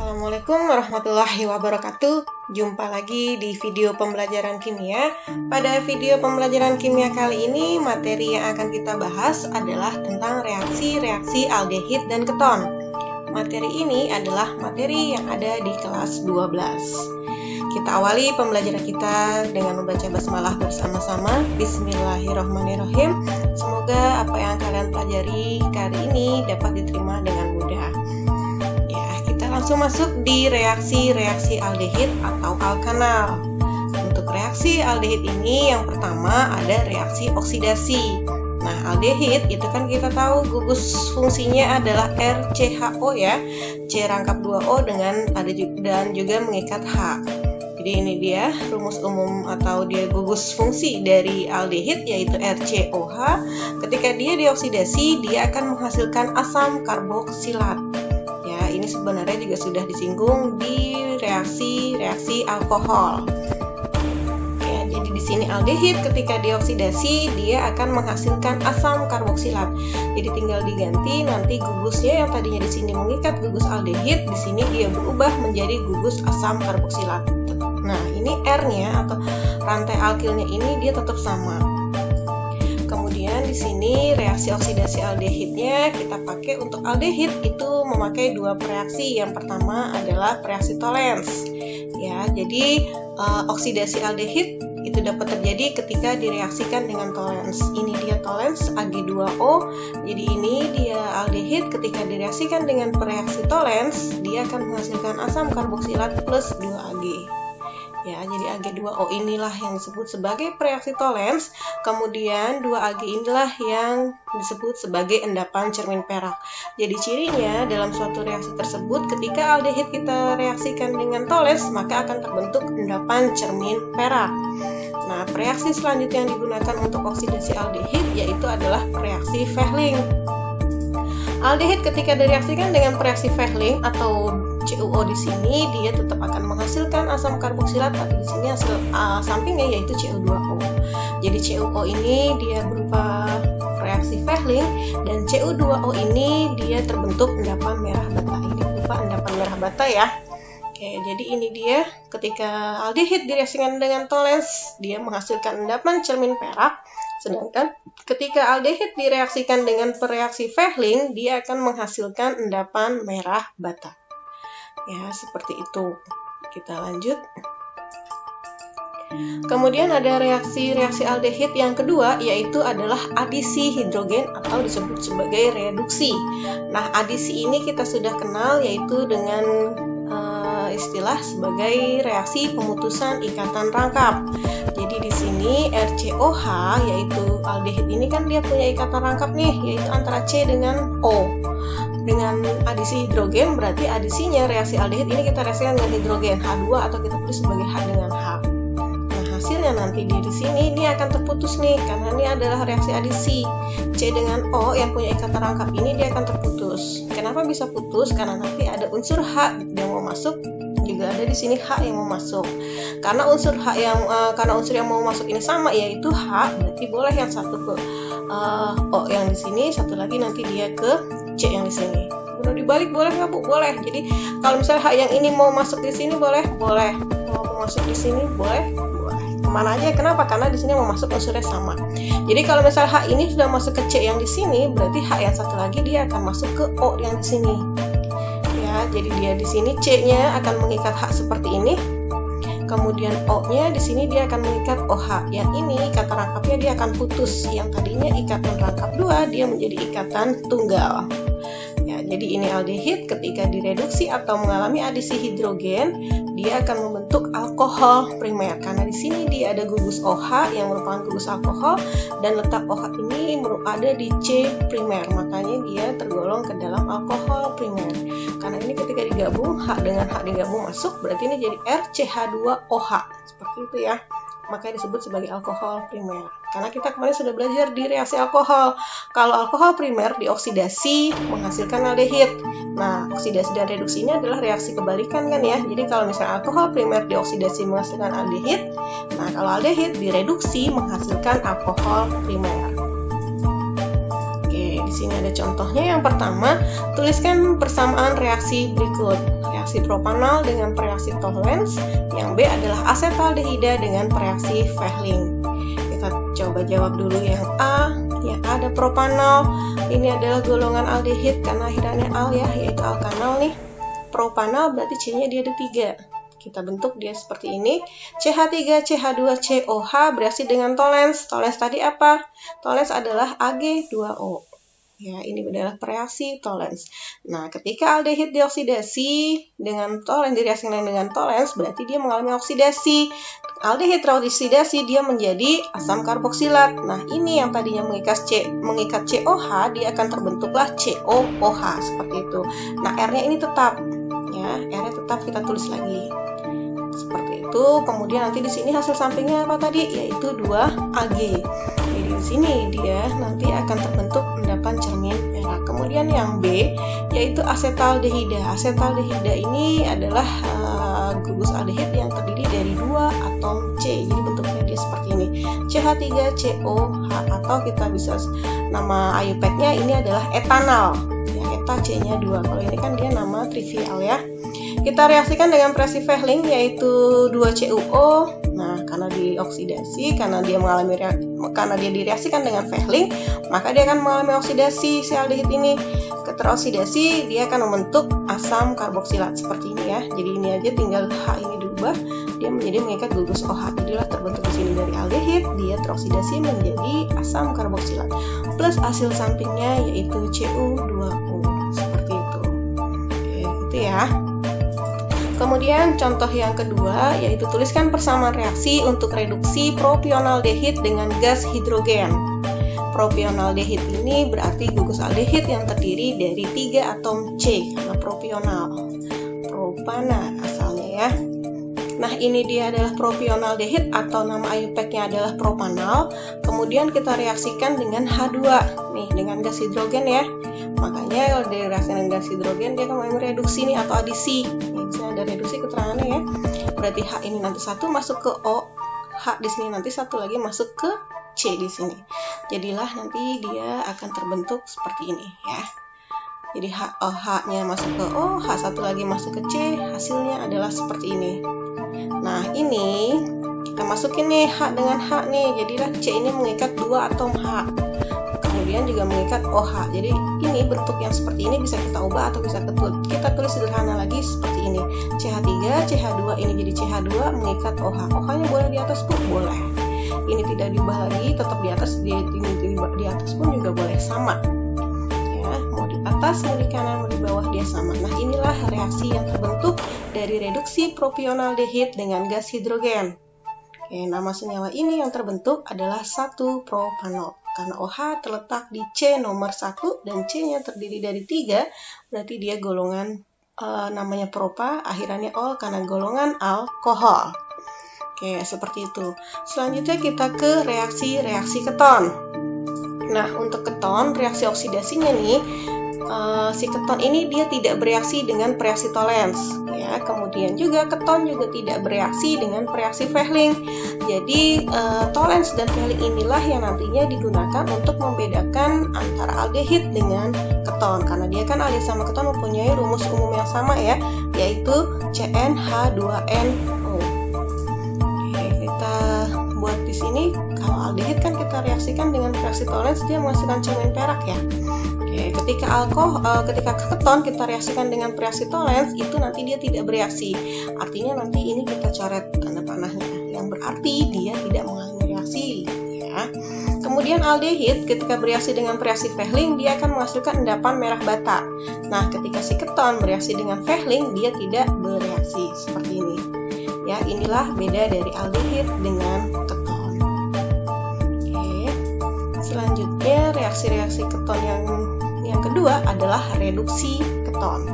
Assalamualaikum warahmatullahi wabarakatuh. Jumpa lagi di video pembelajaran kimia. Pada video pembelajaran kimia kali ini, materi yang akan kita bahas adalah tentang reaksi-reaksi aldehid dan keton. Materi ini adalah materi yang ada di kelas 12. Kita awali pembelajaran kita dengan membaca basmalah bersama-sama. Bismillahirrahmanirrahim. Semoga apa yang kalian pelajari kali ini dapat diterima dengan mudah. Langsung masuk di reaksi-reaksi aldehid atau alkanal. Untuk reaksi aldehid ini yang pertama ada reaksi oksidasi. Nah, aldehid itu kan kita tahu gugus fungsinya adalah RCHO ya. C rangkap 2O dan juga mengikat H. Jadi ini dia rumus umum atau dia gugus fungsi dari aldehid yaitu RCOH. Ketika dia dioksidasi, dia akan menghasilkan asam karboksilat. Ini sebenarnya juga sudah disinggung di reaksi alkohol. Ya, jadi di sini aldehid ketika dioksidasi dia akan menghasilkan asam karboksilat. Jadi tinggal diganti nanti gugusnya yang tadinya di sini mengikat gugus aldehid, di sini dia berubah menjadi gugus asam karboksilat. Nah, ini R-nya atau rantai alkilnya ini dia tetap sama. Kemudian di sini reaksi oksidasi aldehidnya kita pakai untuk aldehid itu memakai dua reaksi. Yang pertama adalah reaksi Tollens. Ya, jadi oksidasi aldehid itu dapat terjadi ketika direaksikan dengan Tollens. Ini dia Tollens Ag2O. Jadi ini dia aldehid ketika direaksikan dengan reaksi Tollens, dia akan menghasilkan asam karboksilat plus 2Ag. Ya, jadi Ag2O inilah yang disebut sebagai reaksi Tollens. Kemudian 2Ag inilah yang disebut sebagai endapan cermin perak. Jadi cirinya dalam suatu reaksi tersebut ketika aldehid kita reaksikan dengan Tollens maka akan terbentuk endapan cermin perak. Nah, reaksi selanjutnya yang digunakan untuk oksidasi aldehid yaitu adalah reaksi Fehling. Aldehid ketika direaksikan dengan reaksi Fehling atau CuO di sini dia tetap akan menghasilkan asam karboksilat, tapi di sini hasil sampingnya yaitu CO2O. Jadi CuO ini dia berupa reaksi Fehling dan CO2O ini dia terbentuk endapan merah bata. Ini berupa endapan merah bata ya. Oke, jadi ini dia ketika aldehid direaksikan dengan Tollens dia menghasilkan endapan cermin perak. Sedangkan ketika aldehid direaksikan dengan reaksi Fehling dia akan menghasilkan endapan merah bata. Ya, seperti itu. Kita lanjut. Kemudian ada reaksi aldehid yang kedua yaitu adalah adisi hidrogen atau disebut sebagai reduksi. Nah, adisi ini kita sudah kenal yaitu dengan istilah sebagai reaksi pemutusan ikatan rangkap. Jadi di sini RCOH yaitu aldehid ini kan dia punya ikatan rangkap nih yaitu antara C dengan O. Dengan adisi hidrogen berarti adisinya reaksi aldehid ini kita reaksikan dengan hidrogen H2 atau kita tulis sebagai H dengan H. Nah, hasilnya nanti di sini ini akan terputus nih karena ini adalah reaksi adisi. C dengan O yang punya ikatan rangkap ini dia akan terputus. Kenapa bisa putus? Karena nanti ada unsur H yang mau masuk, juga ada di sini H yang mau masuk. Karena unsur yang mau masuk ini sama yaitu H, berarti boleh yang satu ke O yang di sini, satu lagi nanti dia ke C yang di sini. Udah dibalik boleh nggak Bu? Boleh. Jadi kalau misalnya H yang ini mau masuk di sini boleh. Mau masuk di sini boleh. Kemana aja? Kenapa? Karena di sini mau masuk unsurnya sama. Jadi kalau misalnya H ini sudah masuk ke C yang di sini, berarti H yang satu lagi dia akan masuk ke O yang di sini. Ya, jadi dia di sini C-nya akan mengikat H seperti ini. Kemudian O-nya di sini dia akan mengikat OH. Yang ini ikatan rangkapnya dia akan putus. Yang tadinya ikatan rangkap 2 dia menjadi ikatan tunggal. Ya, jadi ini aldehid ketika direduksi atau mengalami adisi hidrogen, dia akan membentuk alkohol primer. Karena di sini dia ada gugus OH yang merupakan gugus alkohol dan letak OH ini ada di C primer. Makanya dia tergolong ke dalam alkohol primer. Karena ini ketika digabung H dengan H digabung masuk berarti ini jadi RCH2OH. Seperti itu ya. Makanya disebut sebagai alkohol primer. Karena kita kemarin sudah belajar di reaksi alkohol. Kalau alkohol primer dioksidasi menghasilkan aldehid. Nah, oksidasi dan reduksi ini adalah reaksi kebalikan kan ya. Jadi kalau misalnya alkohol primer dioksidasi menghasilkan aldehid, nah kalau aldehid direduksi menghasilkan alkohol primer. Oke, di sini ada contohnya. Yang pertama, tuliskan persamaan reaksi berikut. reaksi propanol dengan pereaksi Tollens. Yang B adalah asetaldehida dengan pereaksi Fehling. Kita coba jawab dulu yang A. Yang A ada propanol. Ini adalah golongan aldehid karena akhirannya al ya, yaitu alkanal nih. Propanol berarti C-nya dia ada 3. Kita bentuk dia seperti ini. CH3, CH2, COH bereaksi dengan Tollens. Tollens tadi apa? Tollens adalah Ag2O. Ya, ini adalah reaksi Tollens. Nah, ketika aldehid dioksidasi dengan Tollens, direaksikan dengan Tollens, berarti dia mengalami oksidasi. Aldehid teroksidasi, dia menjadi asam karboksilat. Nah, ini yang tadinya mengikat COH, dia akan terbentuklah COOH seperti itu. Nah, R-nya ini tetap, ya, R-nya tetap kita tulis lagi. Seperti itu. Kemudian nanti di sini hasil sampingnya apa tadi? Yaitu 2Ag. Jadi di sini dia nanti akan terbentuk endapan cermin merah. Kemudian yang B yaitu asetaldehida. Asetaldehida ini adalah gugus aldehid yang terdiri dari 2 atom C. Jadi bentuknya dia seperti ini. CH3COH atau kita bisa nama IUPAC-nya ini adalah etanal. Ya, eta C-nya 2. Kalau ini kan dia nama trivial ya. Kita reaksikan dengan reaksi Fehling yaitu 2CuO. Nah, karena dioksidasi, karena dia direaksikan dengan Fehling, maka dia akan mengalami oksidasi si aldehid ini. Teroksidasi, dia akan membentuk asam karboksilat seperti ini ya. Jadi ini aja tinggal H ini diubah, dia menjadi mengikat gugus OH. Jadilah terbentuk di sini dari aldehid, dia teroksidasi menjadi asam karboksilat. Plus hasil sampingnya yaitu Cu2O. Seperti itu. Oke, itu ya. Kemudian contoh yang kedua yaitu tuliskan persamaan reaksi untuk reduksi propionaldehid dengan gas hidrogen. Propionaldehid ini berarti gugus aldehid yang terdiri dari 3 atom C karena propional. Propana asalnya ya. Nah, ini dia adalah propionaldehid atau nama IUPAC-nya adalah propanal. Kemudian kita reaksikan dengan H2 nih dengan gas hidrogen ya. Makanya kalau direaksikan dengan gas hidrogen dia akan mengalami reduksi nih atau adisi. Di sini ada reduksi keterangannya ya. Berarti H ini nanti satu masuk ke O, H di sini nanti satu lagi masuk ke C di sini. Jadilah nanti dia akan terbentuk seperti ini ya. Jadi H-nya masuk ke O, H satu lagi masuk ke C, hasilnya adalah seperti ini. Nah, ini kita masukin nih H dengan H nih. Jadilah C ini mengikat 2 atom H. Kemudian juga mengikat OH. Jadi ini bentuk yang seperti ini bisa kita ubah atau bisa kita tulis sederhana lagi seperti ini. CH3, CH2 ini jadi CH2 mengikat OH. OH-nya boleh di atas pun boleh. Ini tidak diubah lagi, tetap di atas. Di atas pun juga boleh sama. Ya, mau di atas, mau di kanan, mau di bawah dia sama. Nah, inilah reaksi yang terbentuk dari reduksi propionaldehid dengan gas hidrogen. Oke, nama senyawa ini yang terbentuk adalah 1-propanol. Karena OH terletak di C nomor 1 dan C-nya terdiri dari 3, berarti dia golongan namanya propa, akhirannya ol karena golongan alkohol. Oke, seperti itu. Selanjutnya kita ke reaksi keton. Nah, untuk keton, reaksi oksidasinya nih, si keton ini dia tidak bereaksi dengan pereaksi Tollens. Ya, kemudian juga keton juga tidak bereaksi dengan pereaksi Fehling. Jadi Tollens dan Fehling inilah yang nantinya digunakan untuk membedakan antara aldehid dengan keton. Karena dia kan aldehid sama keton mempunyai rumus umum yang sama ya, yaitu CnH2nO. Oke, kita buat di sini. Kalau aldehid kan kita reaksikan dengan reaksi Tollens, dia menghasilkan cermin perak ya. Oke, ketika keton kita reaksikan dengan reaksi Tollens, itu nanti dia tidak bereaksi. Artinya nanti ini kita coret tanda panahnya, yang berarti dia tidak mengalami reaksi. Ya. Kemudian aldehid ketika bereaksi dengan reaksi Fehling, dia akan menghasilkan endapan merah bata. Nah, ketika si keton bereaksi dengan Fehling, dia tidak bereaksi seperti ini. Ya, inilah beda dari aldehid dengan keton. Oke. Selanjutnya reaksi-reaksi keton yang kedua adalah reduksi keton.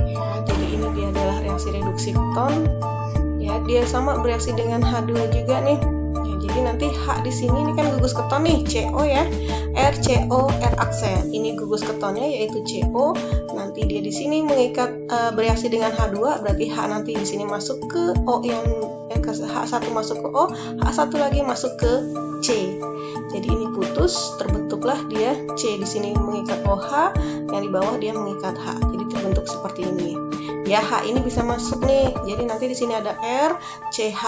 Ya, jadi ini dia adalah reaksi reduksi keton. Ya, dia sama bereaksi dengan H2 juga nih. Ya, jadi nanti H di sini ini kan gugus keton nih, CO ya. R, CO, R aksen. Ini gugus ketonnya yaitu CO. Nanti nanti dia di sini mengikat bereaksi dengan H2, berarti H nanti di sini masuk ke O yang H1 masuk ke O, H1 lagi masuk ke C. Jadi ini putus, terbentuklah dia C di sini mengikat OH, yang di bawah dia mengikat H. Jadi terbentuk seperti ini. Ya, H ini bisa masuk nih. Jadi nanti di sini ada R, CH,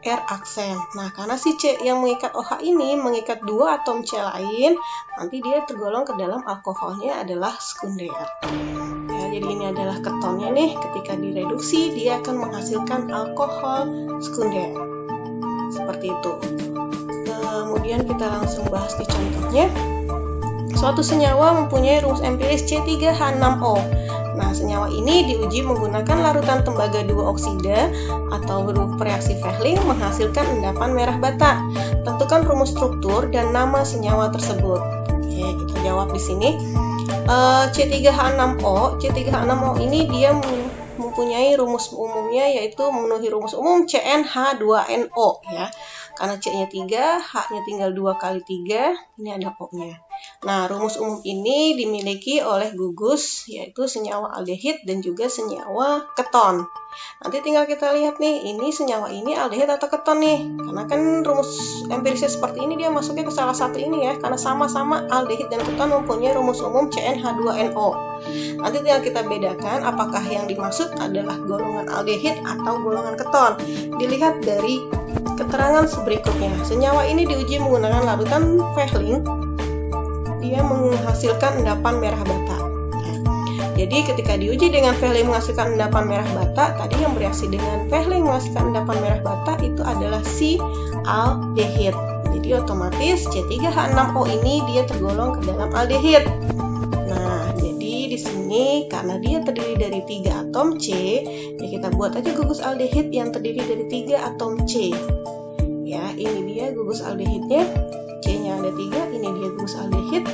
R aksen. Nah, karena si C yang mengikat OH ini mengikat dua atom C lain, nanti dia tergolong ke dalam alkoholnya adalah sekunder. Ya, jadi ini adalah ketonnya nih. Ketika direduksi, dia akan menghasilkan alkohol sekunder. Seperti itu. Kemudian kita langsung bahas di contohnya. Suatu senyawa mempunyai rumus empiris C3H6O. Nah, senyawa ini diuji menggunakan larutan tembaga 2 oksida atau bereaksi Fehling menghasilkan endapan merah bata. Tentukan rumus struktur dan nama senyawa tersebut. Oke, kita jawab di sini. C3H6O ini dia mempunyai rumus umumnya, yaitu memenuhi rumus umum CnH2NO ya. Karena C-nya 3, H-nya tinggal 2 kali 3, ini ada O-nya. Nah, rumus umum ini dimiliki oleh gugus, yaitu senyawa aldehid dan juga senyawa keton. Nanti tinggal kita lihat nih, ini senyawa ini aldehid atau keton nih. Karena kan rumus empirisnya seperti ini, dia masuknya ke salah satu ini ya, karena sama-sama aldehid dan keton mempunyai rumus umum CnH2NO. Nanti tinggal kita bedakan apakah yang dimaksud adalah golongan aldehid atau golongan keton. Dilihat dari keterangan berikutnya. Senyawa ini diuji menggunakan larutan Fehling. Dia menghasilkan endapan merah bata. Nah, jadi ketika diuji dengan Fehling menghasilkan endapan merah bata, tadi yang bereaksi dengan Fehling menghasilkan endapan merah bata itu adalah si aldehid. Jadi otomatis C3H6O ini dia tergolong ke dalam aldehid. Nah, jadi di sini karena dia terdiri dari 3 atom C, ya kita buat aja gugus aldehid yang terdiri dari 3 atom C. Ya, ini dia gugus aldehidnya, C-nya ada 3, ini dia gugus aldehid.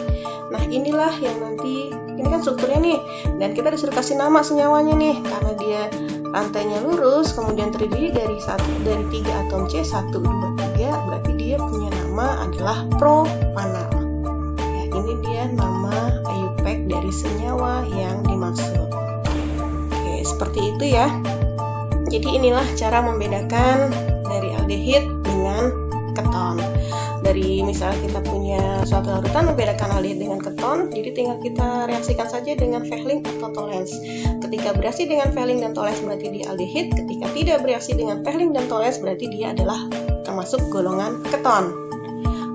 Nah, inilah yang nanti, ini kan strukturnya nih, dan kita disuruh kasih nama senyawanya nih, karena dia rantainya lurus, kemudian terdiri dari 3 atom C, 1, 2, 3, berarti dia punya nama adalah propanal. Ya, ini dia nama IUPAC dari senyawa yang dimaksud. Oke, seperti itu ya. Jadi inilah cara membedakan dari aldehid dengan keton. Dari misalnya kita punya suatu larutan membedakan aldehid dengan keton, jadi tinggal kita reaksikan saja dengan Fehling atau Tollens. Ketika bereaksi dengan Fehling dan Tollens berarti dia aldehid, ketika tidak bereaksi dengan Fehling dan Tollens berarti dia adalah termasuk golongan keton.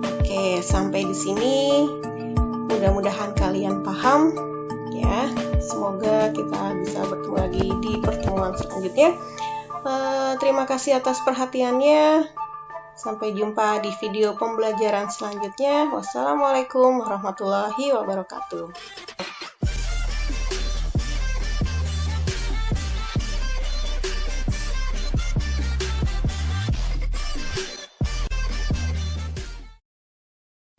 Oke, sampai di sini mudah-mudahan kalian paham ya. Semoga kita bisa bertemu lagi di pertemuan selanjutnya. Terima kasih atas perhatiannya. Sampai jumpa di video pembelajaran selanjutnya. Wassalamualaikum warahmatullahi wabarakatuh.